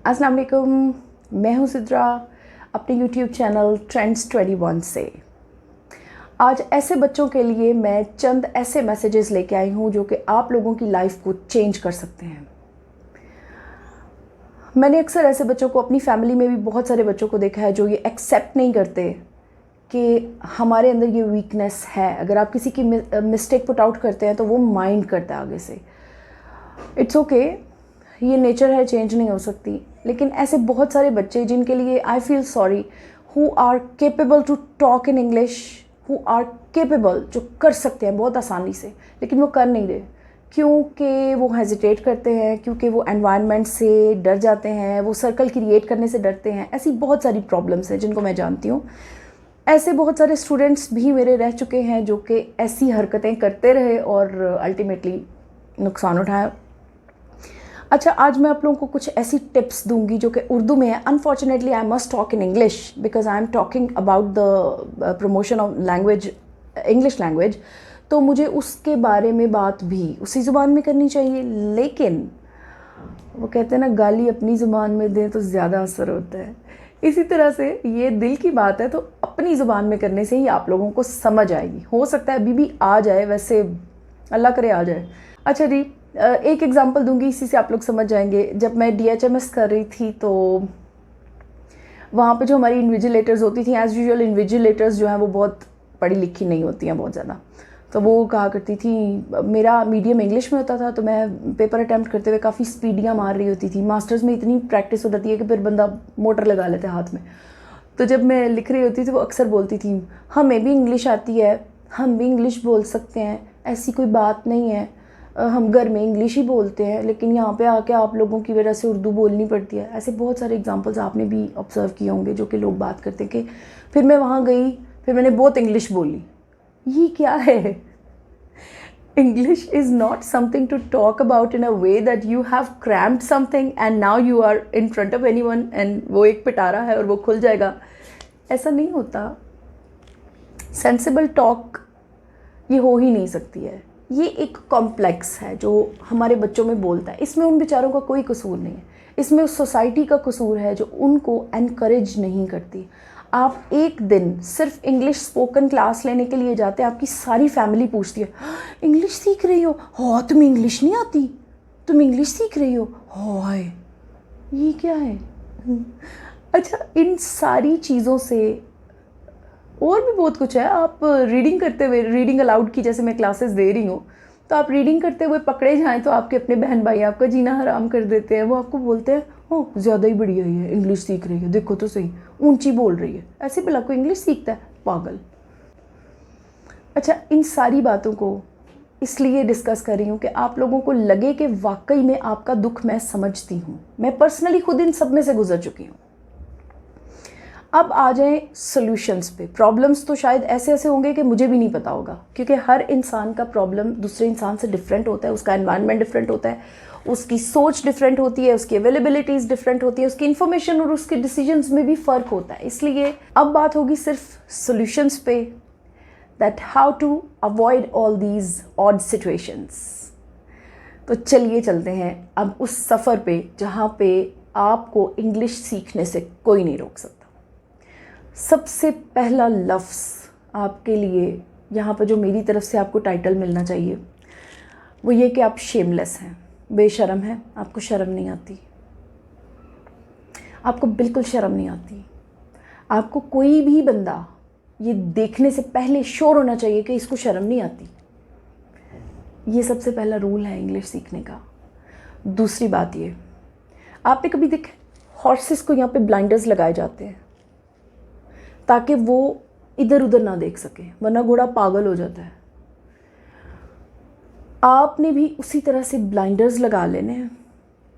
अस्सलाम वालेकुम, मैं हूँ सिद्रा अपने YouTube चैनल ट्रेंड्स 21 से। आज ऐसे बच्चों के लिए मैं चंद ऐसे मैसेजेस लेके आई हूँ जो कि आप लोगों की लाइफ को चेंज कर सकते हैं। मैंने अक्सर ऐसे बच्चों को अपनी फैमिली में भी बहुत सारे बच्चों को देखा है जो ये एक्सेप्ट नहीं करते कि हमारे अंदर ये वीकनेस है। अगर आप किसी की मिस्टेक पुट आउट करते हैं तो वो माइंड करता है आगे से। इट्स ओके, ये नेचर है, चेंज नहीं हो सकती। लेकिन ऐसे बहुत सारे बच्चे जिनके लिए I feel sorry, who are capable to talk in English, who are capable, जो कर सकते हैं बहुत आसानी से, लेकिन वो कर नहीं रहे क्योंकि वो हेजिटेट करते हैं, क्योंकि वो एनवायरनमेंट से डर जाते हैं, वो सर्कल क्रिएट करने से डरते हैं। ऐसी बहुत सारी प्रॉब्लम्स हैं जिनको मैं जानती हूँ। ऐसे बहुत सारे स्टूडेंट्स भी मेरे रह चुके हैं जो कि ऐसी हरकतें करते रहे और अल्टीमेटली नुकसान उठाया। अच्छा, आज मैं आप लोगों को कुछ ऐसी टिप्स दूंगी जो कि उर्दू में है। Unfortunately I must talk in English because I am talking about the promotion of language, English language, तो मुझे उसके बारे में बात भी उसी ज़ुबान में करनी चाहिए। लेकिन वो कहते हैं ना, गाली अपनी ज़ुबान में दें तो ज़्यादा असर होता है। इसी तरह से ये दिल की बात है तो अपनी ज़ुबान में करने से ही आप लोगों को समझ आएगी। हो सकता है अभी भी आ जाए, वैसे अल्लाह करे आ जाए। अच्छा जी, एक एग्जांपल दूंगी, इसी से आप लोग समझ जाएंगे। जब मैं DHMS कर रही थी तो वहाँ पे जो हमारी इन्विजिलेटर्स होती थी, एज़ यूजुअल इन्विजिलेटर्स जो हैं वो बहुत पढ़ी लिखी नहीं होती हैं बहुत ज़्यादा। तो वो कहा करती थी, मेरा मीडियम इंग्लिश में होता था तो मैं पेपर अटैम्प्ट करते हुए काफ़ी स्पीडियाँ मार रही होती थी। मास्टर्स में इतनी प्रैक्टिस हो जाती है कि फिर बंदा मोटर लगा लेता है हाथ में। तो जब मैं लिख रही होती थी वो अक्सर बोलती थी, हमें भी इंग्लिश आती है, हम भी इंग्लिश बोल सकते हैं, ऐसी कोई बात नहीं है, हम घर में इंग्लिश ही बोलते हैं, लेकिन यहाँ पे आके आप लोगों की वजह से उर्दू बोलनी पड़ती है। ऐसे बहुत सारे एग्जांपल्स आपने भी ऑब्जर्व किए होंगे जो कि लोग बात करते हैं कि फिर मैं वहाँ गई, फिर मैंने बहुत इंग्लिश बोली। ये क्या है? English is not something to talk about in a way that you have crammed something and now you are in front of anyone and वो एक पिटारा है और वो खुल जाएगा। ऐसा नहीं होता। सेंसिबल टॉक ये हो ही नहीं सकती है। ये एक कॉम्प्लेक्स है जो हमारे बच्चों में बोलता है। इसमें उन बेचारों का कोई कसूर नहीं है, इसमें उस सोसाइटी का कसूर है जो उनको एनकरेज नहीं करती। आप एक दिन सिर्फ इंग्लिश स्पोकन क्लास लेने के लिए जाते हैं, आपकी सारी फैमिली पूछती है, इंग्लिश सीख रही हो? हाँ, तुम्हें इंग्लिश नहीं आती? तुम इंग्लिश सीख रही हो? हाय, ये क्या है? अच्छा, इन सारी चीज़ों से और भी बहुत कुछ है। आप रीडिंग करते हुए, रीडिंग अलाउड की जैसे मैं क्लासेस दे रही हूँ, तो आप रीडिंग करते हुए पकड़े जाएं तो आपके अपने बहन भाई आपका जीना हराम कर देते हैं। वो आपको बोलते हैं, ओह ज़्यादा ही बढ़िया ही है, इंग्लिश सीख रही है, देखो तो सही, ऊंची बोल रही है। ऐसे भला कोई इंग्लिश सीखता है? पागल। अच्छा, इन सारी बातों को इसलिए डिस्कस कर रही हूँ कि आप लोगों को लगे कि वाकई में आपका दुख मैं समझती हूँ। मैं पर्सनली खुद इन सब में से गुजर चुकी हूँ। अब आ जाएं सॉल्यूशंस पे। प्रॉब्लम्स तो शायद ऐसे ऐसे होंगे कि मुझे भी नहीं पता होगा, क्योंकि हर इंसान का प्रॉब्लम दूसरे इंसान से डिफरेंट होता है, उसका एनवायरनमेंट डिफरेंट होता है, उसकी सोच डिफरेंट होती है, उसकी अवेलेबिलिटीज़ डिफरेंट होती है, उसकी इन्फॉर्मेशन और उसके डिसीजंस में भी फ़र्क होता है। इसलिए अब बात होगी सिर्फ सॉल्यूशंस पे, that how to avoid all these odd situations. तो चलिए चलते हैं अब उस सफ़र पे जहाँ पे आपको इंग्लिश सीखने से कोई नहीं रोक सकता। सबसे पहला लफ्ज़ आपके लिए यहाँ पर जो मेरी तरफ से आपको टाइटल मिलना चाहिए वो ये कि आप शेमलेस हैं, बेशर्म हैं। आपको शर्म नहीं आती, आपको बिल्कुल शर्म नहीं आती। आपको कोई भी बंदा ये देखने से पहले श्योर होना चाहिए कि इसको शर्म नहीं आती। ये सबसे पहला रूल है इंग्लिश सीखने का। दूसरी बात ये, आपने कभी देखे हॉर्सेस को यहाँ पे ब्लाइंडर्स लगाए जाते हैं ताकि वो इधर उधर ना देख सके, वरना घोड़ा पागल हो जाता है। आपने भी उसी तरह से ब्लाइंडर्स लगा लेने हैं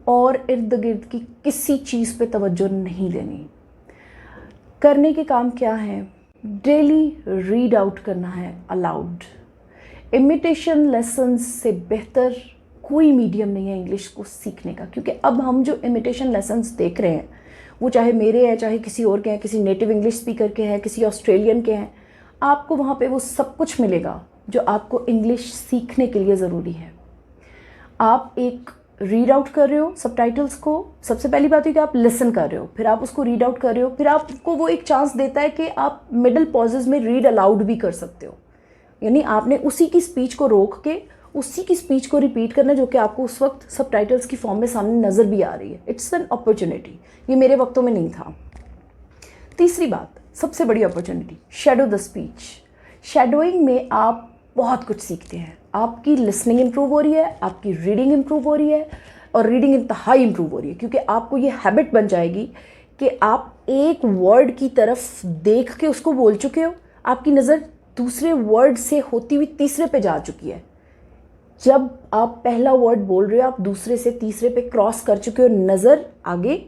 और इर्द गिर्द की किसी चीज़ पे तवज्जो नहीं देनी। करने के काम क्या है? डेली रीड आउट करना है अलाउड। इमिटेशन लेसन्स से बेहतर कोई मीडियम नहीं है इंग्लिश को सीखने का, क्योंकि अब हम जो इमिटेशन लेसन्स देख रहे हैं वो चाहे मेरे हैं, चाहे किसी और के हैं, किसी नेटिव इंग्लिश स्पीकर के हैं, किसी ऑस्ट्रेलियन के हैं, आपको वहाँ पे वो सब कुछ मिलेगा जो आपको इंग्लिश सीखने के लिए ज़रूरी है। आप एक रीड आउट कर रहे हो सबटाइटल्स को, सबसे पहली बात है कि आप लिसन कर रहे हो, फिर आप उसको रीड आउट कर रहे हो, फिर आपको वो एक चांस देता है कि आप मिडल पॉजेज में रीड अलाउड भी कर सकते हो। यानी आपने उसी की स्पीच को रोक के उसी की स्पीच को रिपीट करना जो कि आपको उस वक्त सबटाइटल्स की फॉर्म में सामने नज़र भी आ रही है। इट्स एन अपॉर्चुनिटी, ये मेरे वक्तों में नहीं था। तीसरी बात, सबसे बड़ी opportunity, shadow the speech. Shadowing में आप बहुत कुछ सीखते हैं। आपकी लिसनिंग इंप्रूव हो रही है, आपकी रीडिंग इंप्रूव हो रही है, और रीडिंग इंतहाई इंप्रूव हो रही है, क्योंकि आपको ये हैबिट बन जाएगी कि आप एक वर्ड की तरफ देख के उसको बोल चुके हो, आपकी नज़र दूसरे वर्ड से होती हुई तीसरे पे जा चुकी है। जब आप पहला वर्ड बोल रहे हो, आप दूसरे से तीसरे पे क्रॉस कर चुके हो, नज़र आगे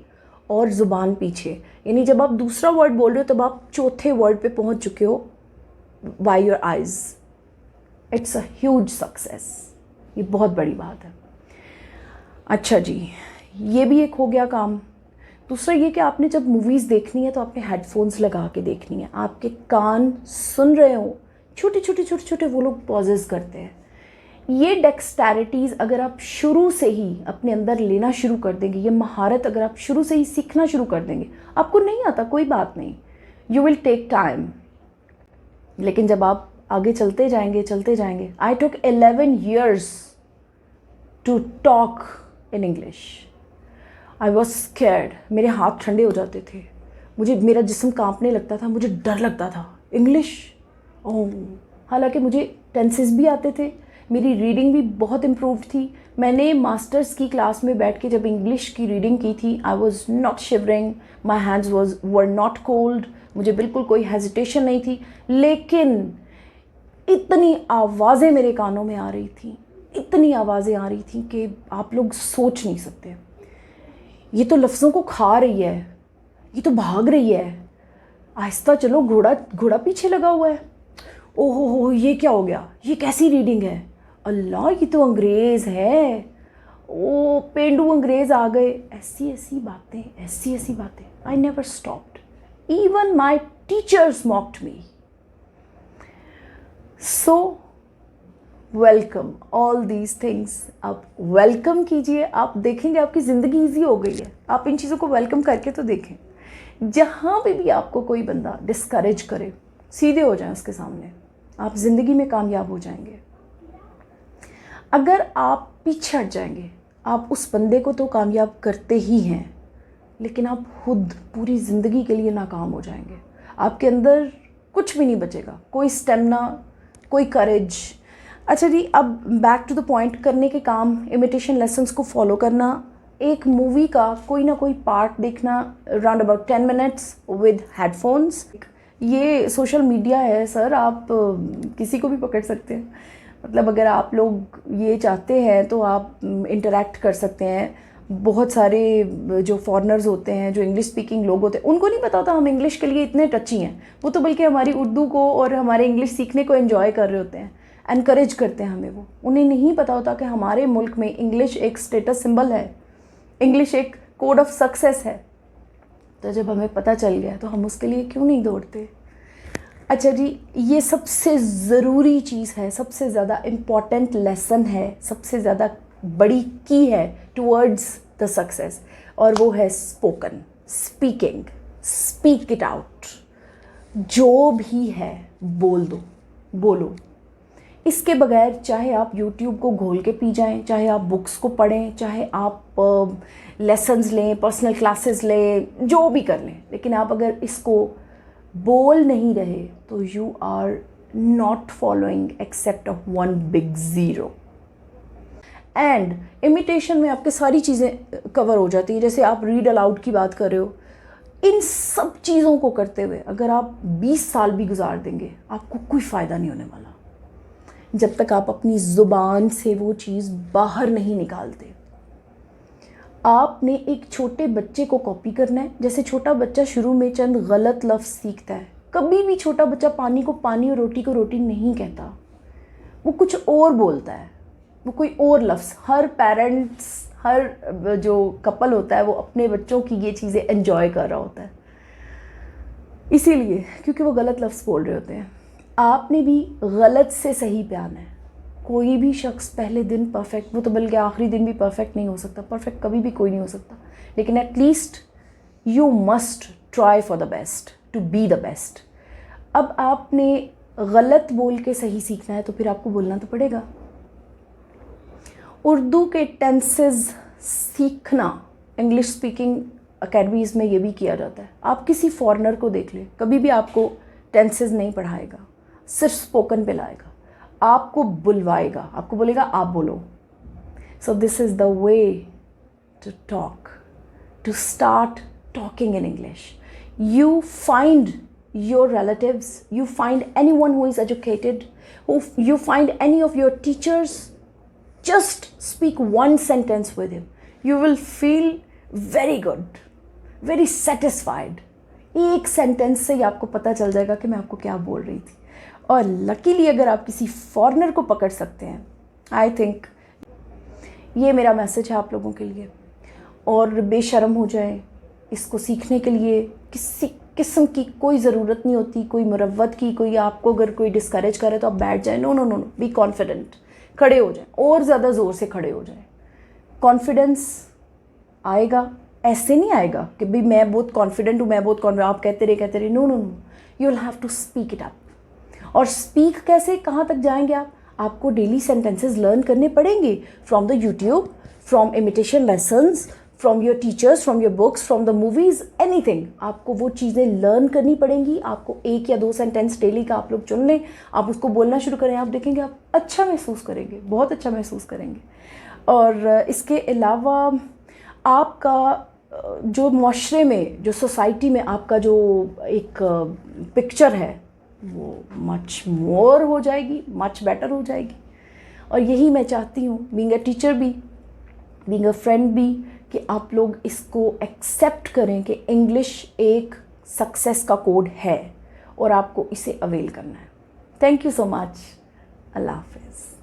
और ज़ुबान पीछे। यानी जब आप दूसरा वर्ड बोल रहे हो तब आप चौथे वर्ड पे पहुंच चुके हो by your eyes. It's a huge success, ये बहुत बड़ी बात है। अच्छा जी, ये भी एक हो गया काम। दूसरा ये कि आपने जब मूवीज़ देखनी है तो आपने हेडफोन्स लगा के देखनी है, आपके कान सुन रहे हो, छोटे छोटे वो लोग पॉजेज़ करते हैं। ये डेक्सटैरिटीज़ अगर आप शुरू से ही अपने अंदर लेना शुरू कर देंगे, ये महारत अगर आप शुरू से ही सीखना शुरू कर देंगे, आपको नहीं आता कोई बात नहीं, यू विल टेक टाइम, लेकिन जब आप आगे चलते जाएंगे। I took 11 years to talk in English. I was scared, मेरे हाथ ठंडे हो जाते थे, मेरा जिस्म कांपने लगता था, मुझे डर लगता था। इंग्लिश, ओह, हालांकि मुझे टेंसेस भी आते थे, मेरी रीडिंग भी बहुत इम्प्रूव थी। मैंने मास्टर्स की क्लास में बैठ के जब इंग्लिश की रीडिंग की थी, I was not shivering, my hands were not cold, मुझे बिल्कुल कोई हेजिटेशन नहीं थी, लेकिन इतनी आवाज़ें मेरे कानों में आ रही थी, इतनी आवाज़ें आ रही थी कि आप लोग सोच नहीं सकते। ये तो लफ्ज़ों को खा रही है, ये तो भाग रही है, आहिस्ता चलो, घोड़ा पीछे लगा हुआ है, ओहो हो, ये क्या हो गया, ये कैसी रीडिंग है, अल्लाह ये तो अंग्रेज़ है, ओ पेंडू अंग्रेज़ आ गए, ऐसी बातें। I never stopped, even my teachers mocked me. So welcome all these things, आप वेलकम कीजिए, आप देखेंगे आपकी ज़िंदगी ईजी हो गई है। आप इन चीज़ों को वेलकम करके तो देखें। जहाँ पे भी आपको कोई बंदा डिस्करेज करे, सीधे हो जाए उसके सामने, आप ज़िंदगी में कामयाब हो जाएंगे। अगर आप पीछे हट जाएंगे, आप उस बंदे को तो कामयाब करते ही हैं, लेकिन आप खुद पूरी ज़िंदगी के लिए नाकाम हो जाएंगे। आपके अंदर कुछ भी नहीं बचेगा, कोई स्टेमिना, कोई करेज। अच्छा जी, अब बैक टू द पॉइंट, करने के काम, इमिटेशन लेसन्स को फॉलो करना, एक मूवी का कोई ना कोई पार्ट देखना round about 10 minutes with headphones. ये सोशल मीडिया है सर, आप किसी को भी पकड़ सकते हैं। मतलब अगर आप लोग ये चाहते हैं तो आप इंटरेक्ट कर सकते हैं। बहुत सारे जो फॉरेनर्स होते हैं, जो इंग्लिश स्पीकिंग लोग होते हैं, उनको नहीं पता होता हम इंग्लिश के लिए इतने टची हैं। वो तो बल्कि हमारी उर्दू को और हमारे इंग्लिश सीखने को एंजॉय कर रहे होते हैं, एनकरेज करते हैं हमें। वो उन्हें नहीं पता होता कि हमारे मुल्क में इंग्लिश एक स्टेटस सिंबल है, इंग्लिश एक कोड ऑफ सक्सेस है। तो जब हमें पता चल गया तो हम उसके लिए क्यों नहीं दौड़ते। अच्छा जी, ये सबसे ज़रूरी चीज़ है, सबसे ज़्यादा इम्पॉर्टेंट लेसन है, सबसे ज़्यादा बड़ी की है टुवर्ड्स द सक्सेस, और वो है spoken, speaking. Speak it out, जो भी है बोलो। इसके बगैर चाहे आप YouTube को घोल के पी जाएं, चाहे आप बुक्स को पढ़ें, चाहे आप लेसन्स लें, पर्सनल क्लासेस लें, जो भी कर लें, लेकिन आप अगर इसको बोल नहीं रहे तो you are not following except of one big zero. And imitation में आपके सारी चीज़ें कवर हो जाती हैं। जैसे आप रीड अलाउड की बात कर रहे हो, इन सब चीज़ों को करते हुए अगर आप 20 साल भी गुजार देंगे, आपको कोई फ़ायदा नहीं होने वाला जब तक आप अपनी ज़ुबान से वो चीज़ बाहर नहीं निकालते। आपने एक छोटे बच्चे को कॉपी करना है। जैसे छोटा बच्चा शुरू में चंद गलत लफ्ज़ सीखता है, कभी भी छोटा बच्चा पानी को पानी और रोटी को रोटी नहीं कहता, वो कुछ और बोलता है, वो कोई और लफ्ज़। हर पेरेंट्स, हर जो कपल होता है, वो अपने बच्चों की ये चीज़ें एंजॉय कर रहा होता है, इसीलिए क्योंकि वो गलत लफ्ज़ बोल रहे होते हैं। आपने भी गलत से सही पे आना है। कोई भी शख्स पहले दिन परफेक्ट, वो तो बल्कि आखिरी दिन भी परफेक्ट नहीं हो सकता, परफेक्ट कभी भी कोई नहीं हो सकता, लेकिन at least you must try for the best to be the best. अब आपने गलत बोल के सही सीखना है तो फिर आपको बोलना तो पड़ेगा। उर्दू के टेंसेस सीखना इंग्लिश स्पीकिंग अकेडमीज़ में ये भी किया जाता है। आप किसी फॉरेनर को देख लें, कभी भी आपको टेंसेस नहीं पढ़ाएगा, सिर्फ स्पोकन पे लाएगा, आपको बुलवाएगा, आपको बोलेगा आप बोलो। So this is the way to talk, to start talking in English. You find your relatives, you find anyone who is educated, you find any of your teachers, just speak one sentence with him. You will feel very good, very satisfied. एक sentence से ही आपको पता चल जाएगा कि मैं आपको क्या बोल रही थी। और लकीली अगर आप किसी फॉरेनर को पकड़ सकते हैं, आई थिंक ये मेरा मैसेज है आप लोगों के लिए। और बेशर्म हो जाए इसको सीखने के लिए, किसी किस्म की कोई ज़रूरत नहीं होती, कोई मुरव्वत की, कोई आपको अगर कोई डिस्करेज करे तो आप बैठ जाए। No no no no, be confident, खड़े हो जाए और ज़्यादा ज़ोर से खड़े हो जाए। कॉन्फिडेंस आएगा, ऐसे नहीं आएगा कि भाई मैं बहुत कॉन्फिडेंट हूँ, मैं बहुत कॉन्फिडेंट, आप कहते रहे। No no no, you will have to speak it up. और स्पीक कैसे, कहाँ तक जाएंगे आप? आपको डेली सेंटेंसेस लर्न करने पड़ेंगे from the YouTube, from imitation lessons, from your teachers, from your books, from the movies, anything. आपको वो चीज़ें लर्न करनी पड़ेंगी। आपको 1 या 2 सेंटेंस डेली का आप लोग चुन लें, आप उसको बोलना शुरू करें, आप देखेंगे आप अच्छा महसूस करेंगे, बहुत अच्छा महसूस करेंगे। और इसके अलावा आपका जो माशरे में, जो सोसाइटी में आपका जो एक पिक्चर है वो मच मोर हो जाएगी, मच बेटर हो जाएगी। और यही मैं चाहती हूँ, बीइंग अ टीचर भी, बीइंग अ फ्रेंड भी, कि आप लोग इसको एक्सेप्ट करें कि इंग्लिश एक सक्सेस का कोड है और आपको इसे अवेल करना है। Thank you so much. अल्लाह हाफ़िज़।